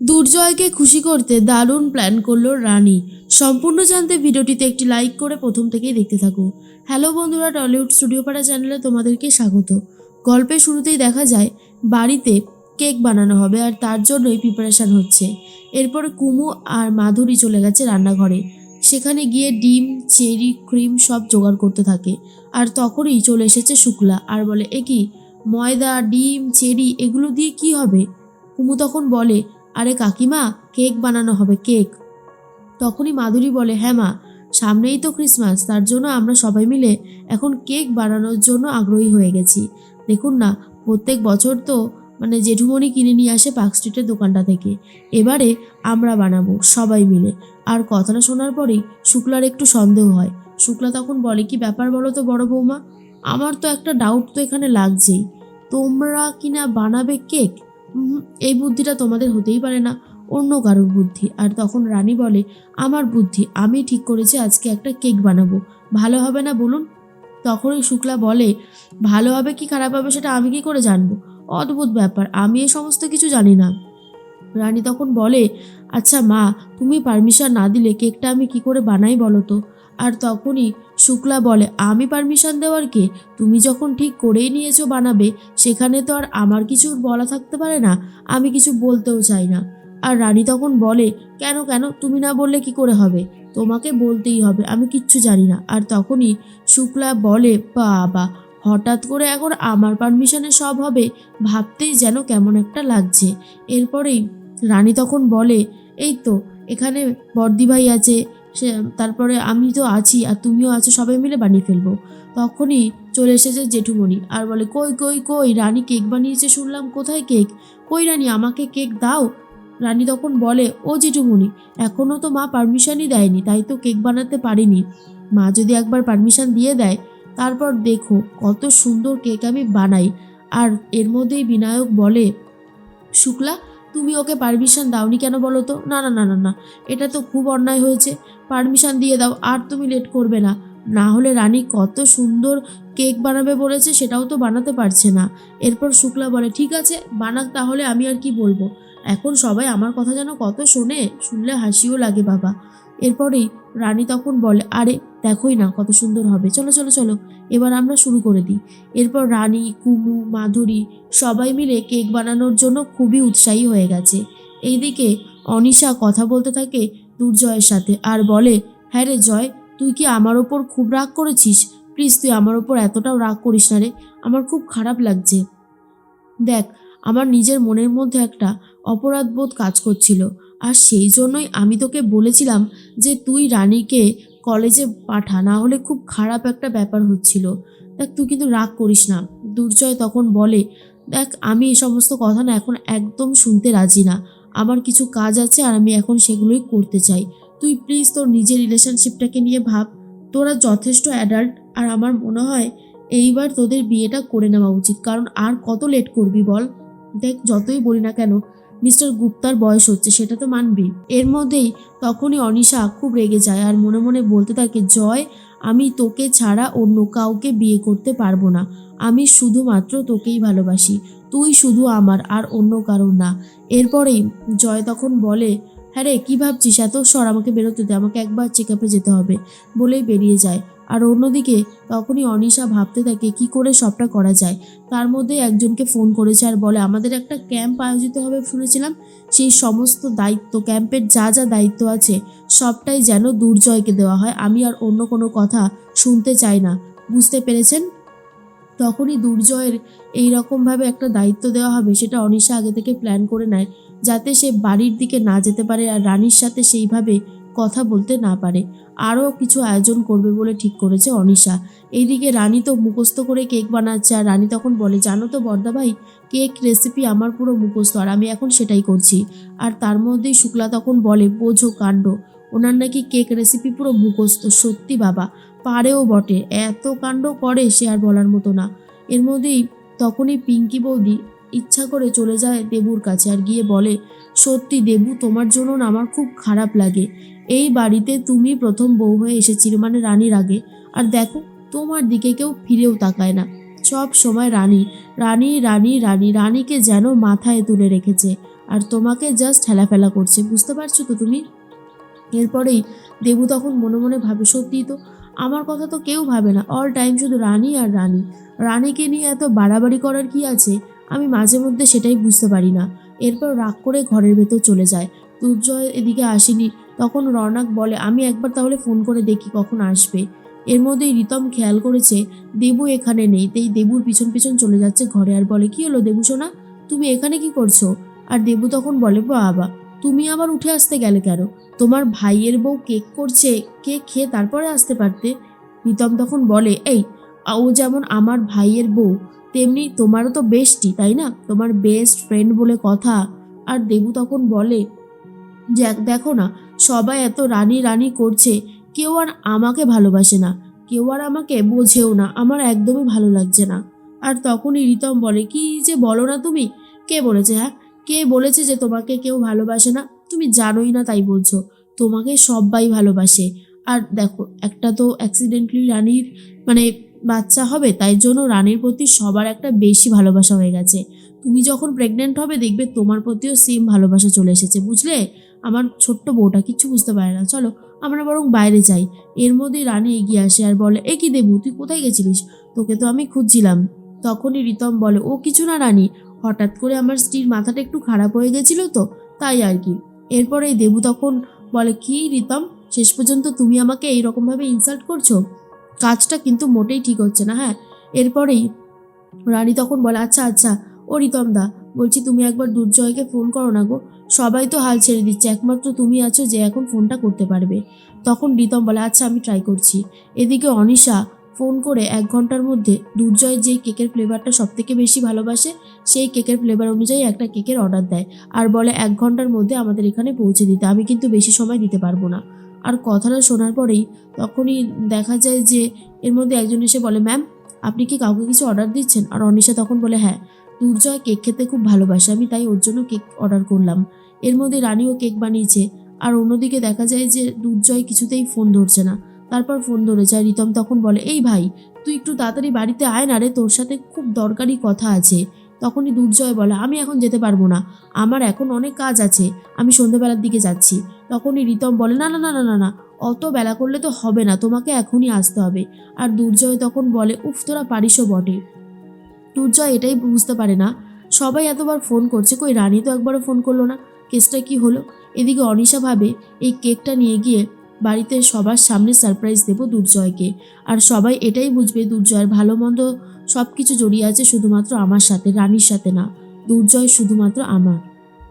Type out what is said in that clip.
দুর্জয়কে খুশি করতে দারুণ প্ল্যান করলো রানী। সম্পূর্ণ জানতে ভিডিওটিতে একটি লাইক করে প্রথম থেকেই দেখতে থাকো। হ্যালো বন্ধুরা, টলিউড স্টুডিও পাড়া চ্যানেলে তোমাদেরকে স্বাগত। গল্পের শুরুতেই দেখা যায় বাড়িতে কেক বানানো হবে আর তার জন্যই প্রিপারেশান হচ্ছে। এরপর কুমু আর মাধুরী চলে গেছে রান্নাঘরে। সেখানে গিয়ে ডিম, চেরি, ক্রিম সব জোগাড় করতে থাকে। আর তখনই চলে এসেছে শুক্লা আর বলে, এ কি, ময়দা, ডিম, চেরি এগুলো দিয়ে কি হবে? কুমু তখন বলে, আরে কাকিমা, কেক বানানো হবে, কেক। তখনই মাধুরী বলে, হ্যাঁ মা, সামনেই তো ক্রিসমাস, তার জন্য আমরা সবাই মিলে এখন কেক বানানোর জন্য আগ্রহী হয়ে গেছি। দেখুন না, প্রত্যেক বছর তো জেঠুমণি কিনে নিয়ে আসে পার্ক স্ট্রিটের দোকানটা থেকে। এবারে আমরা বানাবো সবাই মিলে। আর কথাটা শোনার পরেই শুক্লার একটু সন্দেহ হয়। শুক্লা তখন বলে, কি ব্যাপার বলো তো বড় বৌমা, আমার তো একটা ডাউট তো এখানে লাগছেই। তোমরা কিনা বানাবে কেক? এই বুদ্ধিটা তোমাদের হতেই পারে না, অন্য কারোর বুদ্ধি। আর তখন রানী বলে, আমার বুদ্ধি, আমি ঠিক করেছি আজকে একটা কেক বানাবো। ভালো হবে না বলুন? তখনই শুক্লা বলে, ভালো হবে কি খারাপ হবে সেটা আমি কি করে জানবো? অদ্ভুত ব্যাপার, আমি এই সমস্ত কিছু জানি না। রানী তখন বলে, আচ্ছা মা, তুমি পারমিশন না দিলে কেকটা আমি কি করে বানাই বলো তো? আর তখনই শুক্লা বলে, আমি পারমিশন দেওয়ার কে? তুমি যখন ঠিক করেই নিয়েছো বানাবে, সেখানে তো আর আমার কিছু বলা থাকতে পারে না, আমি কিছু বলতেও চাই না। আর রানী তখন বলে, কেন কেন, তুমি না বললে কি করে হবে? তোমাকে বলতেই হবে, আমি কিচ্ছু জানি না। আর তখনই শুক্লা বলে, বাবা, হঠাৎ করে এখন আমার পারমিশনে সব হবে, ভাবতেই যেন কেমন একটা লাগছে। এরপরেই রানী তখন বলে, এই তো এখানে বর্দিভাই আছে, সে তারপরে আমি তো আছি আর তুমিও আছো, সবাই মিলে বানিয়ে ফেলবো। তখনই চলে এসেছে জেঠুমণি আর বলে, কই কই কই, রানী কেক বানিয়েছে শুনলাম, কোথায় কেক? কই রানী, আমাকে কেক দাও। রানী তখন বলে, ও জেঠুমণি, এখনও তো মা পারমিশনই দেয়নি, তাই তো কেক বানাতে পারিনি। মা যদি একবার পারমিশন দিয়ে দেয়, তারপর দেখো কত সুন্দর কেক আমি বানাই। আর এর মধ্যেই বিনায়ক বলে, শুক্লা, তুমি ওকে পারমিশন দাওনি কেন বলো তো? না না না না না, এটা তো খুব অন্যায় হয়েছে, পারমিশন দিয়ে দাও, আর তুমি লেট করবে না। না হলে রানী কত সুন্দর কেক বানাবে বলেছে, সেটাও তো বানাতে পারছে না। এরপর শুক্লা বলে, ঠিক আছে বানাক তাহলে, আমি আর কি বলবো। এখন সবাই আমার কথা যেন কত শোনে, শুনলে হাসিও লাগে বাবা। এরপরেই রানী তখন বলে, আরে দেখোই না কত সুন্দর হবে, চলো চলো চলো, এবার আমরা শুরু করে দিই। এরপর রানী, কুমু, মাধুরী সবাই মিলে কেক বানানোর জন্য খুবই উৎসাহী হয়ে গেছে। এইদিকে অনিশা কথা বলতে থাকে দুর্জয়ের সাথে আর বলে, হ্যাঁ রে জয়, তুই কি আমার ওপর খুব রাগ করেছিস? প্লিজ তুই আমার ওপর এতটাও রাগ করিস না রে, আমার খুব খারাপ লাগছে। দেখ, আমার নিজের মনের মধ্যে একটা অপরাধবোধ কাজ করছিল, আর সেই জন্যই আমি তোকে বলেছিলাম যে তুই রানীকে কলেজে পাঠা, না হলে খুব খারাপ একটা ব্যাপার হচ্ছিল। দেখ, তুই কিন্তু রাগ করিস না। দুর্জয় তখন বলে, দেখ, আমি এই সমস্ত কথা না এখন একদম শুনতে রাজি না। আমার কিছু কাজ আছে আর আমি এখন সেগুলোই করতে চাই। তুই প্লিজ তোর নিজের রিলেশনশিপটাকে নিয়ে ভাব। তোরা যথেষ্ট অ্যাডাল্ট, আর আমার মনে হয় এইবার তোদের বিয়েটা করে নেওয়া উচিত, কারণ আর কত লেট করবি বল? দেখ, যতই বলি না কেন, মিস্টার গুপ্তার বয়স হচ্ছে, সেটা তো মানবি। এর মধ্যেই তখনই অনিশা খুব রেগে যায় আর মনে মনে বলতে থাকে, জয়, আমি তোকে ছাড়া অন্য কাউকে বিয়ে করতে পারবো না। আমি শুধুমাত্র তোকেই ভালোবাসি, তুই শুধু আমার, আর অন্য কারোর না। এরপরেই জয় তখন বলে, হ্যাঁ রে, কী ভাবছিস এত, সর, আমাকে বেরোতে দে, আমাকে একবার চেক আপে যেতে হবে, বলেই বেরিয়ে যায়। আর অন্যদিকে তখনই অনিশা ভাবতে থাকে কি করে সবটা করা যায়। তার মধ্যে একজনকে ফোন করেছে আর বলে, আমাদের একটা ক্যাম্প আয়োজিত হবে শুনেছিলাম, সেই সমস্ত দায়িত্ব, ক্যাম্পের যা যা দায়িত্ব আছে সবটাই যেন দুর্জয়কে দেওয়া হয়, আমি আর অন্য কোনো কথা শুনতে চাই না, বুঝতে পেরেছেন? তখনই দুর্জয়ের এই রকমভাবে একটা দায়িত্ব দেওয়া হবে, সেটা অনিশা আগে থেকে প্ল্যান করে নেয়, যাতে সে বাড়ির দিকে না যেতে পারে আর রানীর সাথে সেইভাবে কথা বলতে না পারে। আরও কিছু আয়োজন করবে বলে ঠিক করেছে অনিশা। এইদিকে রানী তো মুখস্থ করে কেক বানাচ্ছে আর রানী তখন বলে, জানো তো বর্দা ভাই, কেক রেসিপি আমার পুরো মুখস্থ আর আমি এখন সেটাই করছি। আর তার মধ্যেই শুক্লা তখন বলে, বোঝো কাণ্ড, ওনার নাকি কেক রেসিপি পুরো মুখস্থ। সত্যি বাবা, পারেও বটে, এত কাণ্ড করে সে আর বলার মতো না। এর মধ্যেই তখনই পিঙ্কি বৌদি ইচ্ছা করে চলে যায় দেবুর কাছে আর গিয়ে বলে, সত্যি দেবু, তোমার জন্য না আমার খুব খারাপ লাগে। এই বাড়িতে তুমি প্রথম বউ হয়ে এসেছিলে, রানীর আগে, আর দেখো তোমার দিকে কেউ ফিরেও তাকায় না। সব সময় রানী রানী রানী রানী রানীকে যেন মাথায় তুলে রেখেছে, আর তোমাকে জাস্ট হেলাফেলা করছে, বুঝতে পারছো তো তুমি? এরপরেই দেবু তখন মনে মনে ভাবে, সত্যিই তো, আমার কথা তো কেউ ভাবে না, অল টাইম শুধু রানী আর রানী। রানীকে নিয়ে এত বাড়াবাড়ি করার কি আছে, আমি মাঝে মধ্যে সেটাই বুঝতে পারি না। এরপর রাগ করে ঘরের ভেতর চলে যায়। দুর্জয় এদিকে আসেনি। তখন রওনাক বলে, আমি একবার তাহলে ফোন করে দেখি কখন আসবে। এর মধ্যেই রিতম খেয়াল করেছে দেবু এখানে নেই, তাই দেবুর পিছন পিছন চলে যাচ্ছে ঘরে আর বলে, কি হলো দেবু সোনা, তুমি এখানে কি করছো? আর দেবু তখন বলে, বাবা তুমি আবার উঠে আসতে গেলে কেন? তোমার ভাইয়ের বউ কেক করছে, কেক খেয়ে তারপরে আসতে পারতে। রিতম তখন বলে, এই ও যেমন আমার ভাইয়ের বউ, তেমনি তোমারও তো বেস্টি, তাই না? তোমার বেস্ট ফ্রেন্ড বলে কথা। আর দেবু তখন বলে যে, দেখো না, সবাই এত রানী রানী করছে, কেউ আর আমাকে ভালোবাসে না, কেউ আর আমাকে বোঝেও না, আমার একদমই ভালো লাগছে না। আর তখনই রিতম বলে, কি যে বলো না তুমি, কে বলেছে, হ্যাঁ, কে বলেছে যে তোমাকে কেউ ভালোবাসে না? তুমি জানোই না তাই বলছো, তোমাকে সবাই ভালোবাসে। আর দেখো, একটা তো অ্যাক্সিডেন্টলি রানীর মানে বাচ্চা হবে, তাই জন্য রানীর প্রতি সবার একটা বেশি ভালোবাসা হয়ে গেছে। তুমি যখন প্রেগনেন্ট হবে দেখবে তোমার প্রতিও সেম ভালোবাসা চলে এসেছে, বুঝলে? আমার ছোট্ট বউটা কিচ্ছু বুঝতে পারে না, চলো আমরা বরং বাইরে যাই। এর মধ্যেই রানী এগিয়ে আসে আর বলে, এ কি দেবু, তুই কোথায় গেছিলিস? তোকে তো আমি খুঁজছিলাম। তখনই রিতম বলে, ও কিছু না রানী, হঠাৎ করে আমার স্ত্রীর মাথাটা একটু খারাপ হয়ে গেছিল তো, তাই আর কি। এরপরে এই দেবু তখন বলে, কি রিতম, শেষ পর্যন্ত তুমি আমাকে এইরকমভাবে ইনসাল্ট করছো? কাজটা কিন্তু মোটেই ঠিক হচ্ছে না, হ্যাঁ। এরপরেই রানী তখন বলে, আচ্ছা আচ্ছা, ও রিতম দা, বলছি তুমি একবার দুর্জয়কে ফোন করো না গো, সবাই তো হাল ছেড়ে দিচ্ছে, একমাত্র তুমি আছো যে এখন ফোনটা করতে পারবে। তখন রিতম বলে, আচ্ছা আমি ট্রাই করছি। এদিকে অনিশা ফোন করে 1 ঘন্টার মধ্যে দুর্জয় যেই কেকের ফ্লেভারটা সব থেকে বেশি ভালোবাসে সেই কেকের ফ্লেভার অনুযায়ী একটা কেকের অর্ডার দেয়, আর বলে 1 ঘন্টার মধ্যে আমাদের এখানে পৌঁছে দিতে, আমি কিন্তু বেশি সময় দিতে পারবো না। আর কথাটা শোনার পরেই তখনই দেখা যায় যে এর মধ্যে একজন এসে বলে, ম্যাম আপনি কি কাউকে কিছু অর্ডার দিচ্ছেন? আর অনিশা তখন বলে, হ্যাঁ, দুর্জয় কেক খেতে খুব ভালোবাসে, আমি তাই ওর জন্য কেক অর্ডার করলাম। এর মধ্যে রানীও কেক বানিয়েছে। আর অন্যদিকে দেখা যায় যে দুর্জয় কিছুতেই ফোন ধরছে না। তারপর ফোন ধরেছে আর রিতম তখন বলে, এই ভাই, তুই একটু তাড়াতাড়ি বাড়িতে আয় না রে, তোর সাথে খুব দরকারি কথা আছে। তখনই দুর্জয় বলে, আমি এখন যেতে পারবো না, আমার এখন অনেক কাজ আছে, আমি সন্ধ্যেবেলার দিকে যাচ্ছি। তখনই রিতম বলে, না না না না না না, অত বেলা করলে তো হবে না, তোমাকে এখনই আসতে হবে। আর দুর্জয় তখন বলে, উফ তোরা পারিসও বটে। দুর্জয় এটাই বুঝতে পারে না, সবাই এতবার ফোন করছে, কই রানী তো একবারও ফোন করলো না, কেসটা কি হলো? এদিকে অনিশা ভাবে এই কেকটা নিয়ে গিয়ে বাড়িতে সবার সামনে সারপ্রাইজ দেবো দুর্জয়কে, আর সবাই এটাই বুঝবে দুর্জয়ের ভালো মন্দ সব কিছু জড়িয়ে আছে শুধুমাত্র আমার সাথে, রানীর সাথে না, দুর্জয় শুধুমাত্র আমার।